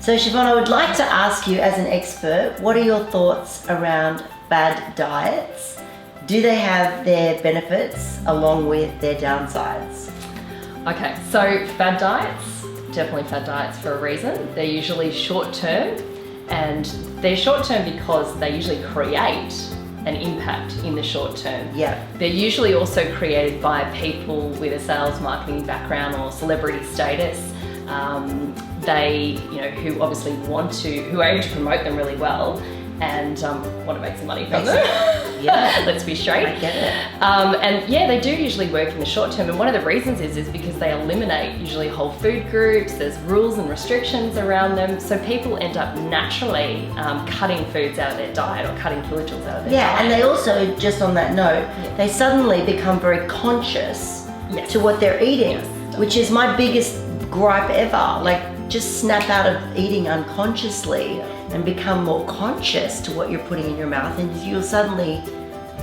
So Shivaun, I would like to ask you as an expert, what are your thoughts around fad diets? Do they have their benefits along with their downsides? Okay, so fad diets, definitely fad diets for a reason. They're usually short term, and they're short term because they usually create an impact in the short term. Yeah. They're usually also created by people with a sales marketing background or celebrity status. Who obviously who are able to promote them really well and want to make some money from them. Yeah. Let's be straight. I get it. And yeah, they do usually work in the short term, and one of the reasons is because they eliminate usually whole food groups. There's rules and restrictions around them, so people end up naturally cutting foods out of their diet or cutting kilojoules out of their diet. Yeah, and they also, just on that note, they suddenly become very conscious to what they're eating, which is my biggest gripe ever. Like, just snap out of eating unconsciously and become more conscious to what you're putting in your mouth, and you'll suddenly,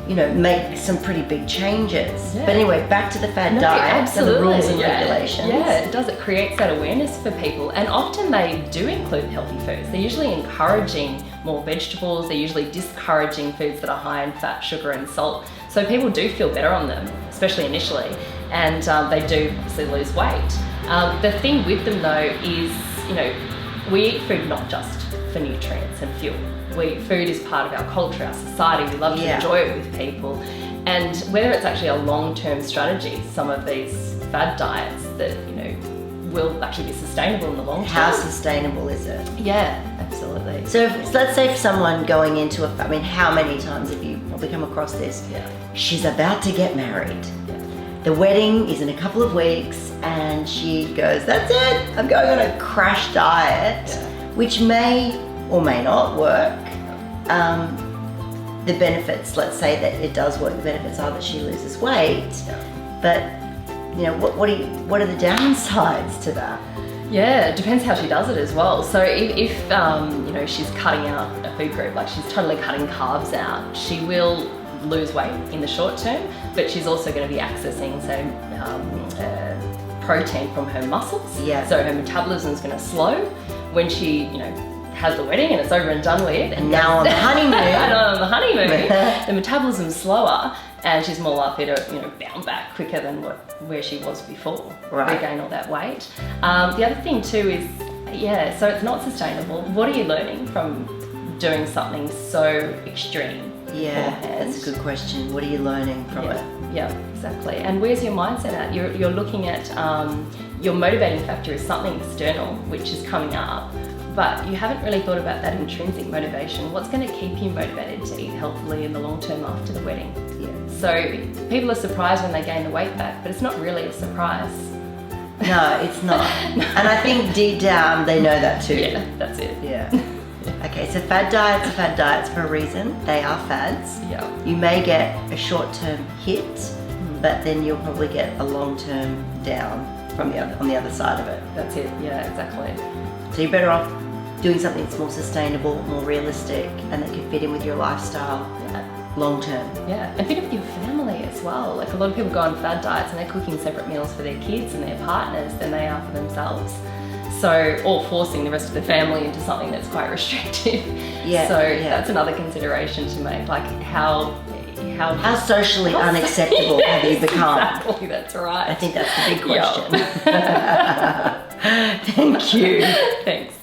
make some pretty big changes. Yeah. But anyway, back to the fad diet and the rules and regulations. Yeah, it does. It creates that awareness for people, and often they do include healthy foods. They're usually encouraging more vegetables. They're usually discouraging foods that are high in fat, sugar, and salt. So people do feel better on them, especially initially, and they do obviously lose weight. The thing with them though is, we eat food not just for nutrients and fuel. Food is part of our culture, our society. We love to enjoy it with people. And whether it's actually a long-term strategy, some of these fad diets that, will actually be sustainable in the long term. How sustainable is it? Yeah, absolutely. So let's say for someone going into how many times have you probably come across this? Yeah. She's about to get married. The wedding is in a couple of weeks, and she goes, that's it, I'm going on a crash diet, which may or may not work. The benefits, let's say that it does work, the benefits are that she loses weight, but what are the downsides to that? Yeah, it depends how she does it as well. So if she's cutting out a food group, like she's totally cutting carbs out, she will lose weight in the short term, but she's also going to be accessing protein from her muscles. Yeah. So her metabolism is going to slow when she, has the wedding and it's over and done with. And now on the honeymoon. And on the honeymoon, the metabolism's slower, and she's more likely to, bounce back quicker than where she was before. Right. Regain all that weight. The other thing too is, so it's not sustainable. What are you learning from doing something so extreme? Yeah, that's a good question. What are you learning from it? Yeah, exactly. And where's your mindset at? You're looking at your motivating factor is something external, which is coming up, but you haven't really thought about that intrinsic motivation. What's going to keep you motivated to eat healthily in the long term after the wedding? Yeah. So people are surprised when they gain the weight back, but it's not really a surprise. No, it's not. And I think deep down they know that too. Yeah, that's it. Yeah. Okay, so fad diets are fad diets for a reason. They are fads. Yeah. You may get a short-term hit, but then you'll probably get a long-term down on the other side of it. That's it. Yeah, exactly. So you're better off doing something that's more sustainable, more realistic, and that can fit in with your lifestyle long-term. Yeah, and fit with your family as well. Like, a lot of people go on fad diets and they're cooking separate meals for their kids and their partners than they are for themselves. So, or forcing the rest of the family into something that's quite restrictive. Yeah. So that's another consideration to make. Like, how socially unacceptable have you become? Exactly, that's right. I think that's the big question. Thank you. Thanks.